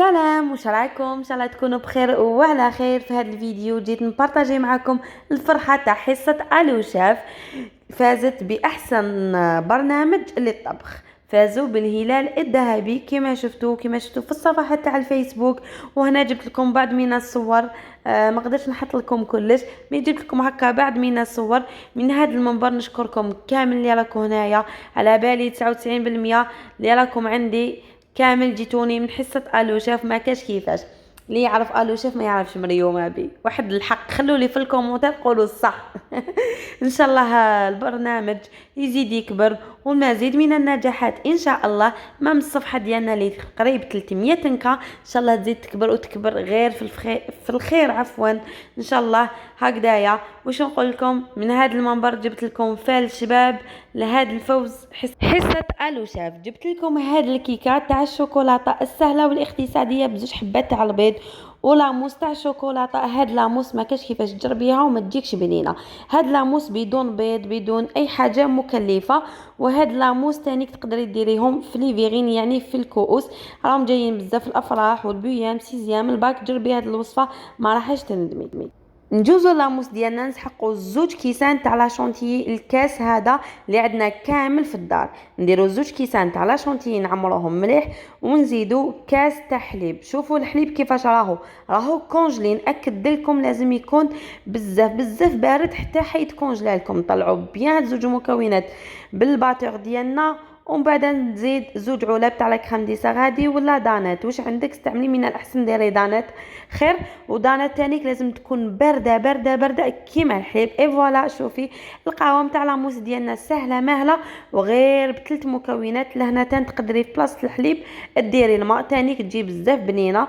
سلام، واش رايكم؟ ان شاء الله تكونوا بخير وعلى خير. في هذا الفيديو جيت نبارطاجي معكم الفرحه تاع حصه الو شاف. فازت باحسن برنامج للطبخ، فازوا بالهلال الذهبي كما شفتوا في الصفحات تاع الفيسبوك. وهنا جبت لكم بعض من الصور. ما قدرتش نحط لكم كلش، مي جبت لكم هكا بعض من الصور من هذا المنبر. نشكركم كامل اللي راكم هنايا، على بالي 99% اللي راكم عندي كامل جيتوني من حصة الو شاف. ما كاش كيفاش، اللي يعرف الو شاف ما يعرفش مريوم بي. واحد الحق، خلوا لي في الكومنتات قولوا الصح. ان شاء الله البرنامج يزيد يكبر والمزيد من النجاحات ان شاء الله. ما من الصفحه ديالنا اللي قريب 300 تنكا، ان شاء الله تزيد تكبر وتكبر غير في الخير عفوا ان شاء الله. هكذايا واش نقول لكم، من هذا المنبر جبت لكم فال شباب لهذا الفوز حصه الو شاف. جبت لكم هذه الكيكه تاع الشوكولاته السهله والاقتصاديه بزوج حبات تاع البيض ولاموس تاع الشوكولاته. هاد لاموس ما كاش كيفاش تجربيها وما تجيكش بنينه. هاد لاموس بدون بيض بدون اي حاجه مكلفه. وهاد لاموس تانيك تقدري ديريهم في ليفيغين، يعني في الكؤوس. راهم جايين بزاف الافراح والبيام سيزيام الباك. جربي هاد الوصفه ما راحش تندمي. نجوزو لاموس ديالنا، نسحقو زوج كيسان تاع لا شونتيي. الكاس هذا اللي عندنا كامل في الدار، نديرو زوج كيسان تاع لا شونتيي نعمروهم مليح ونزيدو كاس تاع حليب. شوفوا الحليب كيفاش راهو كونجلين. اكد لكم لازم يكون بزاف بارد حتى حيت كونجلا لكم. طلعوا بيان زوج مكونات بالباتور ديالنا، ومن بعد نزيد زوج علب تاع الكريم دي غادي ولا دانات. واش عندك استعملي، من الاحسن ديري دانات خير. ودانات تانيك لازم تكون بارده كيما الحليب. اي فوالا شوفي القوام تاع لاموس ديالنا سهله ماهله، وغير بثلاث مكونات. لهنا تقدري في بلاصه الحليب ديري الماء تانيك تجي بزاف بنينه،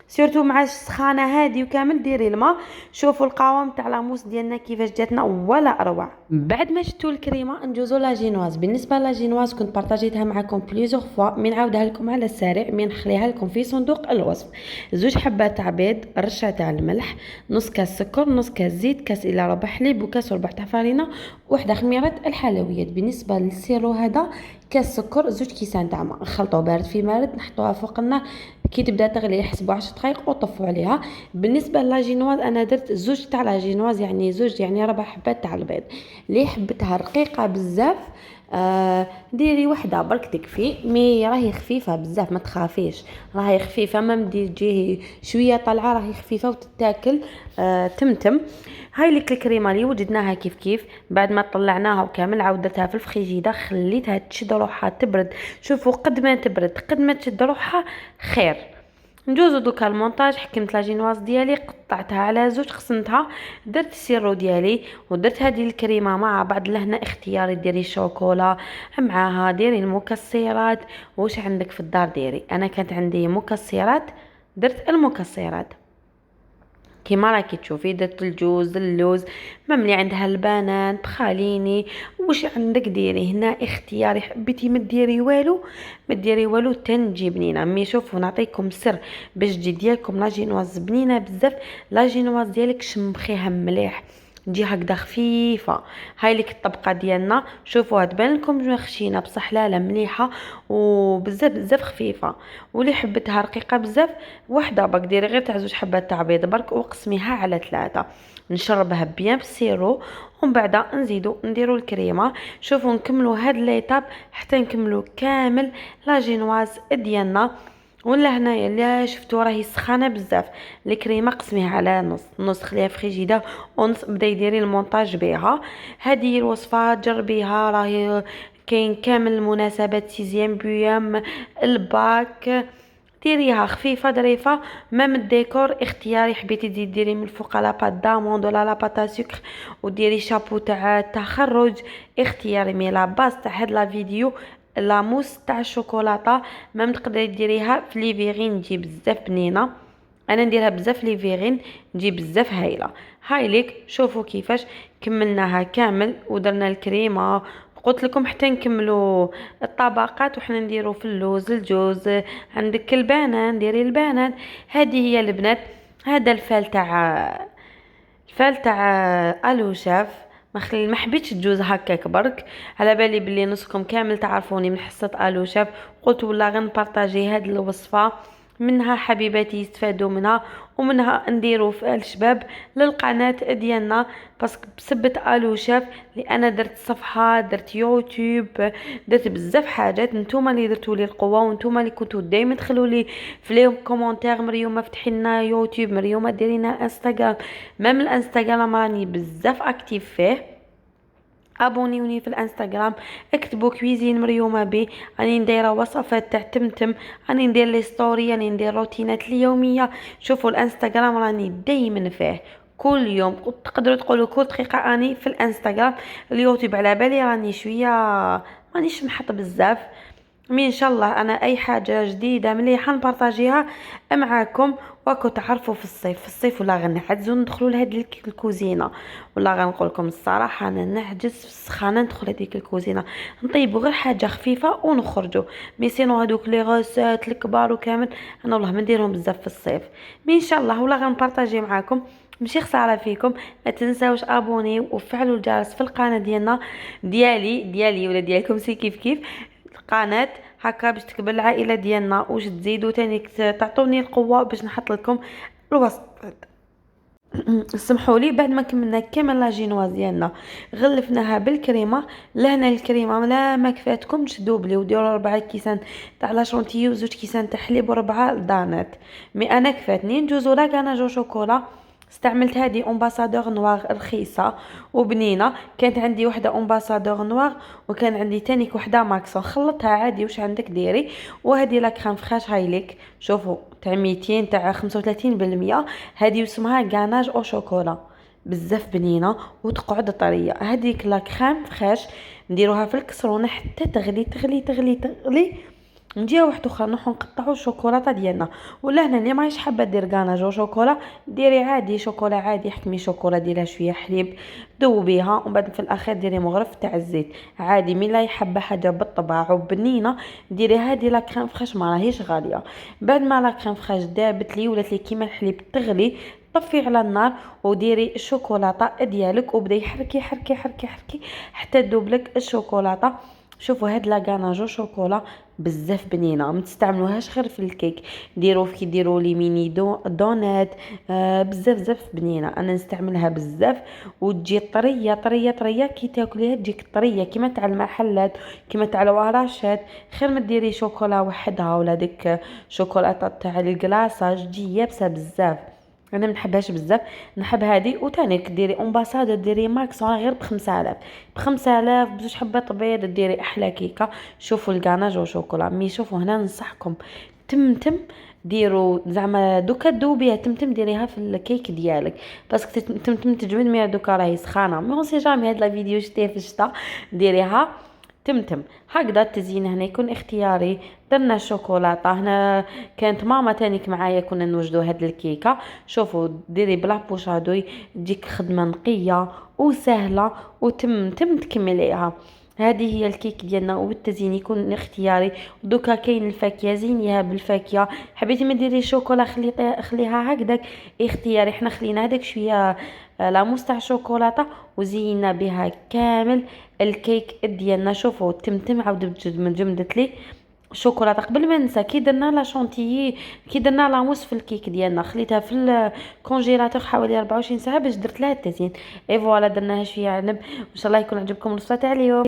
سيرتو مع السخانه هادي وكامل ديري الماء. شوفوا القوام تاع لاموس ديالنا كيفاش جاتنا ولا اروع. بعد ما شفتوا الكريمه نجوزو لا جينواز. بالنسبه لا جينواز كنت بارطاجيتها معكم بليزيغ فوا، من نعاودها لكم على السريع، من نخليها لكم في صندوق الوصف. زوج حبات تاع بيض، رشه تاع الملح، نص كاس سكر، نص كاس زيت، كاس الا ربع حليب، وكاس وربع تاع فارينه، وحده خميره الحلويات. بالنسبه للسيرو هذا كاس سكر، زوج كيسان تاع ماء. نخلطوه بارد في بارد، نحطوها فوق النار كي تبدا تغلي يحسبوا 10 دقائق وطفوا عليها. بالنسبه لاجينواز انا درت زوج تاع لاجينواز، يعني زوج يعني ربع حبات تاع البيض. اللي حبتها رقيقه بزاف ديري وحده برك تكفي. مي راهي خفيفه بزاف ما تخافيش، راهي خفيفه. ما مدي تجيه شويه طالعه، راهي خفيفه وتتاكل تمتم. هاي لك الكريمه اللي وجدناها كيف بعد ما طلعناها وكامل عودتها في الفريجيدة، خليتها تشد روحها تبرد. شوفوا قد ما تبرد قد ما تشد روحها خير. نجوزو دوكا المونتاج. حكمت لاجينواز ديالي، قطعتها على زوج، قسمتها، درت السيرو ديالي ودرت هذه الكريمه مع بعض. لهنا اختياري، ديري شوكولا معاها، ديري المكسرات. واش عندك في الدار ديري. انا كانت عندي مكسرات درت المكسرات كيما راكي تشوفي. درت الجوز اللوز، ما ملي عندها البنان بخاليني. واش عندك ديري هنا اختياري. حبيتي ما ديري والو تنجي بنينه. مي شوفوا نعطيكم سر باش تجي ديالكم لاجينواز بنينه بزاف. لاجينواز ديالك شمخيها مليح، تجي هكذا خفيفه. هاي لك الطبقه ديالنا. شوفوها تبان لكم خشينه بصح لا مليحه وبزاف خفيفه. واللي حبتها رقيقه بزاف وحده برك ديري غير تاع زوج حبات تاع بيض برك وقسميها على 3. نشربها بيان بالسيرو ومن بعد نزيدو نديرو الكريمه. شوفوا نكملوا هاد ليطاب حتى نكملوا كامل لاجينواز ديالنا. ولا هنايا اللي شفتوا راهي سخانه بزاف. الكريمه قسميها على نص خليها في فريجيدة ونص بدا يديري المونتاج بها. هذه الوصفه جربيها، راهي كاين كامل المناسبات سيزيام بيام الباك. ديريها خفيفه ظريفه. مام الديكور اختياري، حبيتي ديري من الفوق لا بات داموند ولا لا بات سكر وديري شابو تاع تخرج اختياري. مي لا باز تاع هاد لا فيديو لاموس تاع الشوكولاته. ما تقدري ديريها في ليفيغين تجي بزاف بنينه. انا نديرها بزاف ليفيغين تجي بزاف هايله. هاي ليك شوفوا كيفاش كملناها كامل ودرنا الكريمه. قلت لكم حتى نكملوا الطبقات وحنا نديروا في اللوز الجوز. عندك البنان ديري البنان. هذه هي البنات. هذا الفال تاع الو شاف. ما حبيتش الجوز هكاك برك، على بالي بلي نصكم كامل تعرفوني من حصه الو شاف. قلت ولا غنبارطاجي هاد الوصفه منها حبيباتي يستفادوا منها، ومنها نديروا في الشباب للقناه ديالنا. باسكو بسبة الو شاف اللي انا درت صفحه، درت يوتيوب، درت بزاف حاجات. نتوما اللي درتوا لي القوه، وانتوما اللي كنتوا دائما تخلوا لي في لي كومونتير مريومه افتحي لنا يوتيوب، مريومه ديري لنا انستغرام. ميم الانستغرام راني بزاف اكتيف فيه. ابونيوني في الانستغرام، اكتبوا كويزين مريومه بي. راني نديره وصفات تاع تمتم، راني ندير لي ستوري، راني ندير روتينات اليوميه. شوفوا الانستغرام راني دايما فيه كل يوم. تقدروا تقولوا كل دقيقه راني في الانستغرام. اليوتيوب على بالي راني شويه مانيش نحط بزاف، مي ان شاء الله انا اي حاجه جديده مليحه نبارطاجيها معاكم. واكو تعرفوا في الصيف ولا غنعجزوا ندخلوا لهاد الكوزينه، ولا غنقول لكم الصراحه انا نعجز في السخانه ندخل هذيك الكوزينه. نطيبوا غير حاجه خفيفه ونخرجوا. مي سينو هذوك لي غوسات الكبار وكامل انا والله ما نديرهم بزاف في الصيف. مي ان شاء الله ولا غنبارطاجي معاكم. ماشي خساره فيكم. ما تنساوش ابوني وفعلوا الجرس في القناه ديالنا، ديالي ولا ديالكم سي كيف كيف القناه، هكا باش تكبر العائله ديالنا، وش تزيدوا تاني تعطوني القوه باش نحط لكم الوصفات. سمحوا لي بعد ما كملنا كامل لا جينواز ديالنا غلفناها بالكريمه. لهنا الكريمه لا ما كفاتكمش دوبلي وديروا 4 كيسان تاع لا شونتيي وزوج كيسان تاع حليب و4 دانات. مي انا كفاتني ندوزو لا كاناجو شوكولا. استعملت هذه امباسادور نوار رخيصه وبنينه. كانت عندي وحده امباسادور نوار، وكان عندي تانيك وحده ماكسون. خلطها عادي واش عندك ديري. وهذه لا كريم فريش هايليك، شوفوا تاع 200 تاع 35%. هذه اسمها غاناج او شوكولا، بزاف بنينه وتقعد طريه. هذيك لا كريم فريش نديروها في الكسرونه حتى تغلي تغلي تغلي تغلي. نجيها واحده اخرى نروحو نقطعو الشوكولاته ديالنا. ولا هنا اللي ماهيش حابه دير غاناج او شوكولا، ديري عادي شوكولا عادي، حكمي شوكولا ديرها شويه حليب ذوبيها، ومن بعد في الاخير ديري مغرف تاع الزيت عادي. مي لا يحب حاجه بالطبع وبنينه ديري هذه لا كريم فريش ما راهيش غاليه. بعد ما لا كريم فريش دابت لي ولات لي كيما الحليب تغلي، طفي على النار وديري الشوكولاته ديالك وبداي حركي حركي حركي حركي حتى تذوب لك الشوكولاته. شوفوا هاد لا غاناجو شوكولا بزاف بنينه، ما تستعملوهاش غير في الكيك، ديروا كي ديروا لي ميني دونات. بزاف بزاف بنينه، انا نستعملها بزاف وتجي طريه طريه طريه. كي تاكليها تجيك طريه كيما تاع المحلات كيما تاع الوراشات. خير ما ديري شوكولا وحدها ولا ديك شوكولاته تاع الكلاصاج تجي يابسه بزاف. انا ما نحبهاش بزاف، نحب هذه. وتاني ديري امباسادور ديري ماكسون غير ب5000 بزوج حبات بيض ديري احلى كيكه. شوفوا الكاناج وشوكولا. مي شوفوا هنا ننصحكم تمتم ديروا زعما دوكا دوبيها تمتم ديريها في الكيك ديالك باسكو تمتم تجبد. مي دوكا راهي سخانه مي سي جامي هاد لا فيديو شتيه في الشتا ديريها تمتم هكذا. التزيين هنا يكون اختياري. درنا الشوكولاته هنا كانت ماما تانيك معايا كنا نوجدوا هاد الكيكه. شوفوا ديري بلا بوشادوي تجيك خدمه نقيه وسهله وتم تكمليها. هذه هي الكيك ديالنا والتزيين يكون اختياري. دوكا كاين الفاكهه زينيها بالفاكهه، حبيتي ما ديري شوكولا خليها هكذاك اختياري. حنا خلينا هذاك شويه لاموس تاع الشوكولاته وزينا بها كامل الكيك ديالنا. شوفوا تمتم عاود جمدت لي الشوكولاته. قبل ما ننسى كي درنا لا شونتيي كي درنا لاموس في الكيك ديالنا خليتها في الكونجيلاتور حوالي 24 ساعه باش درت لها التزيين. اي فوالا درناها شويه عنب. ان شاء الله يكون عجبكم الوصفه تاع اليوم.